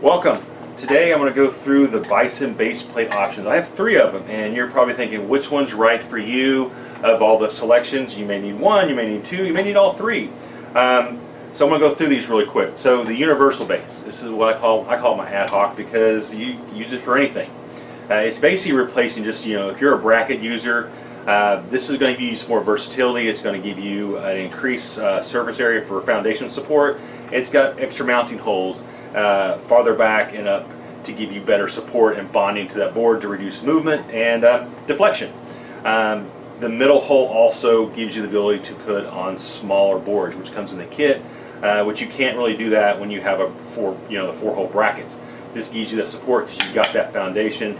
Welcome. Today I'm going to go through the Bison base plate options. I have 3 of them, and you're probably thinking which one's right for you. Of all the selections, you may need 1, you may need 2, you may need all 3. So I'm going to go through these really quick. So the universal base, this is what I call it my ad hoc, because you use it for anything. It's basically replacing just, if you're a bracket user, this is going to give you some more versatility. It's going to give you an increased surface area for foundation support. It's got extra mounting holes farther back and up to give you better support and bonding to that board to reduce movement and deflection. The middle hole also gives you the ability to put on smaller boards, which comes in the kit, which you can't really do that when you have the 4-hole brackets. This gives you that support because you've got that foundation.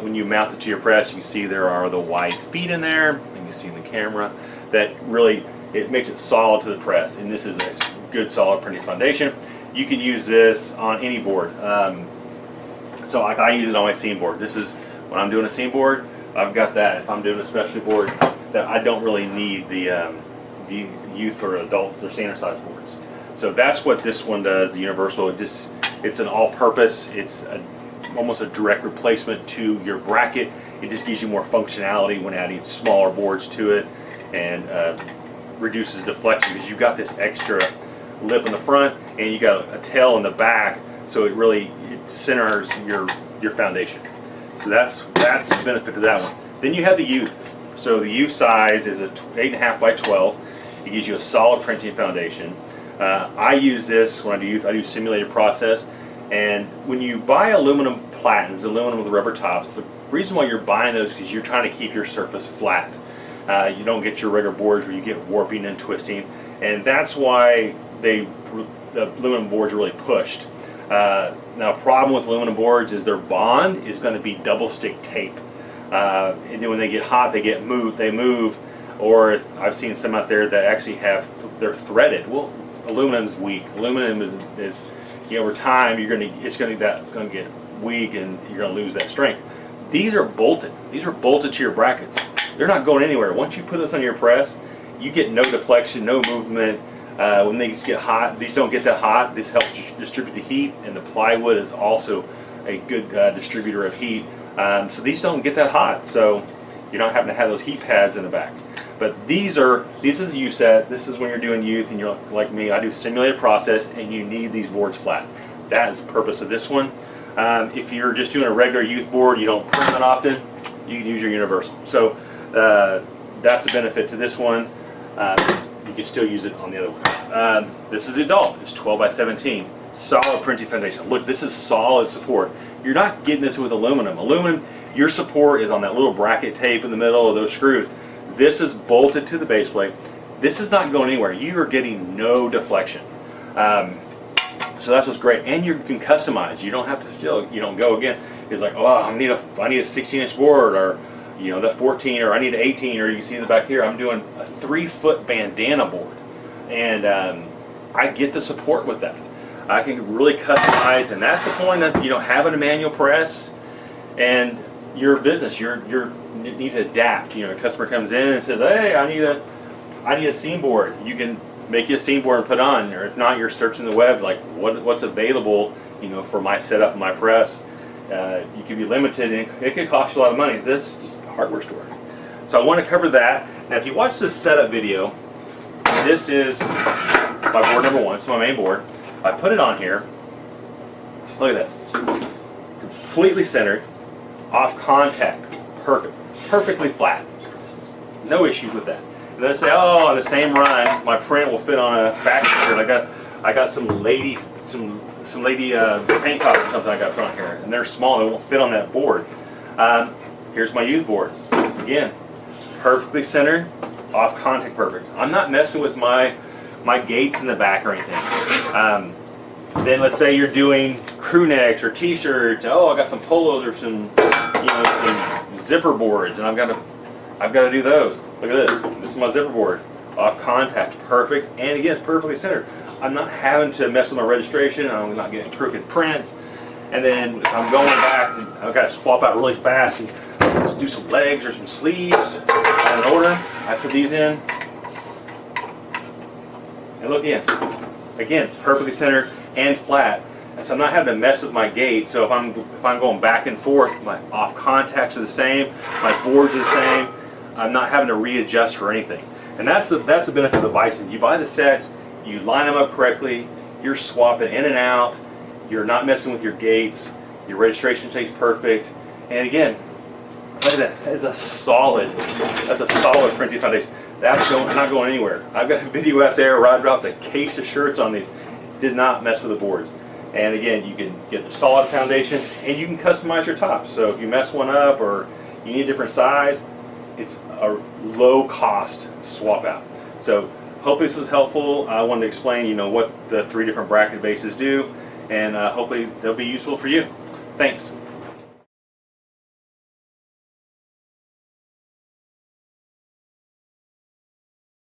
When you mount it to your press, you can see there are the wide feet in there, and you see in the camera that really it makes it solid to the press. And this is a good solid printing foundation. You can use this on any board. So like I use it on my seam board. This is when I'm doing a seam board. I've got that. If I'm doing a specialty board, that I don't really need the youth or adults or standard size boards. So that's what this one does. The universal. It's an all-purpose. It's almost a direct replacement to your bracket. It just gives you more functionality when adding smaller boards to it, and reduces deflection because you've got this extra lip in the front and you got a tail in the back, so it centers your foundation. So that's the benefit to that one. Then you have the youth. So the youth size is a 8.5 by 12. It gives you a solid printing foundation. I use this when I do youth. I do simulated process. And when you buy aluminum platens, aluminum with rubber tops, the reason why you're buying those is because you're trying to keep your surface flat. You don't get your regular boards where you get warping and twisting, and that's why the aluminum boards are really pushed. Now, a problem with aluminum boards is their bond is going to be double stick tape, and then when they get hot, they move, or I've seen some out there that actually they're threaded. Well, aluminum is weak. Aluminum is over time it's going to get weak, and you're going to lose that strength. These are bolted. These are bolted to your brackets. They're not going anywhere. Once you put this on your press, you get no deflection, no movement. When these get hot, these don't get that hot. This helps distribute the heat, and the plywood is also a good distributor of heat. So these don't get that hot, so you're not having to have those heat pads in the back. But this is you set. This is when you're doing youth, and you're like me. I do simulated process, and you need these boards flat. That is the purpose of this one. If you're just doing a regular youth board, you don't print that often, you can use your universal. So that's a benefit to this one. You can still use it on the other one. This is adult. It's 12 by 17. Solid printing foundation. Look, this is solid support. You're not getting this with aluminum. Aluminum, your support is on that little bracket tape in the middle of those screws. This is bolted to the base plate. This is not going anywhere. You are getting no deflection. So that's what's great. And you can customize. You don't have to go again. It's like, oh, I need a 16-inch board, or that 14, or I need an 18, or you can see in the back here, I'm doing a 3-foot bandana board, and I get the support with that. I can really customize, and that's the point of having a manual press, and your business, you need to adapt. A customer comes in and says, hey, I need a seam board. You can make you a seam board and put on, or if not, you're searching the web like what's available, for my setup and my press. You can be limited, and it could cost you a lot of money. This is just a hardware store. So I want to cover that. Now, if you watch this setup video, this is my board number 1. It's my main board. I put it on here. Look at this. Completely centered, off contact, perfectly flat. No issues with that. And then say, oh, on the same run, my print will fit on a factory shirt. I got some lady tank top or something I got put on here, and they're small. They won't fit on that board. Here's my youth board. Again, perfectly centered, off contact, perfect. I'm not messing with my gates in the back or anything. Then let's say you're doing crew necks or t-shirts. Oh, I got some polos or some zipper boards, and I've got to do those. Look at this. This is my zipper board. Off contact, perfect, and again, it's perfectly centered. I'm not having to mess with my registration. I'm not getting crooked prints. And then if I'm going back, I've got to swap out really fast and let's do some legs or some sleeves in order. I put these in, and look again, perfectly centered and flat. And so I'm not having to mess with my gate. So if I'm going back and forth, my off contacts are the same, my boards are the same. I'm not having to readjust for anything. And that's the benefit of the Bison. You buy the sets, you line them up correctly, you're swapping in and out, you're not messing with your gates, your registration stays perfect. And again, look at that. That's a solid printing foundation. That's not going anywhere. I've got a video out there where I dropped a case of shirts on these. Did not mess with the boards. And again, you can get a solid foundation and you can customize your top. So if you mess one up or you need a different size, it's a low cost swap out. So hopefully this was helpful. I wanted to explain, what the 3 different bracket bases do, and hopefully they'll be useful for you. Thanks.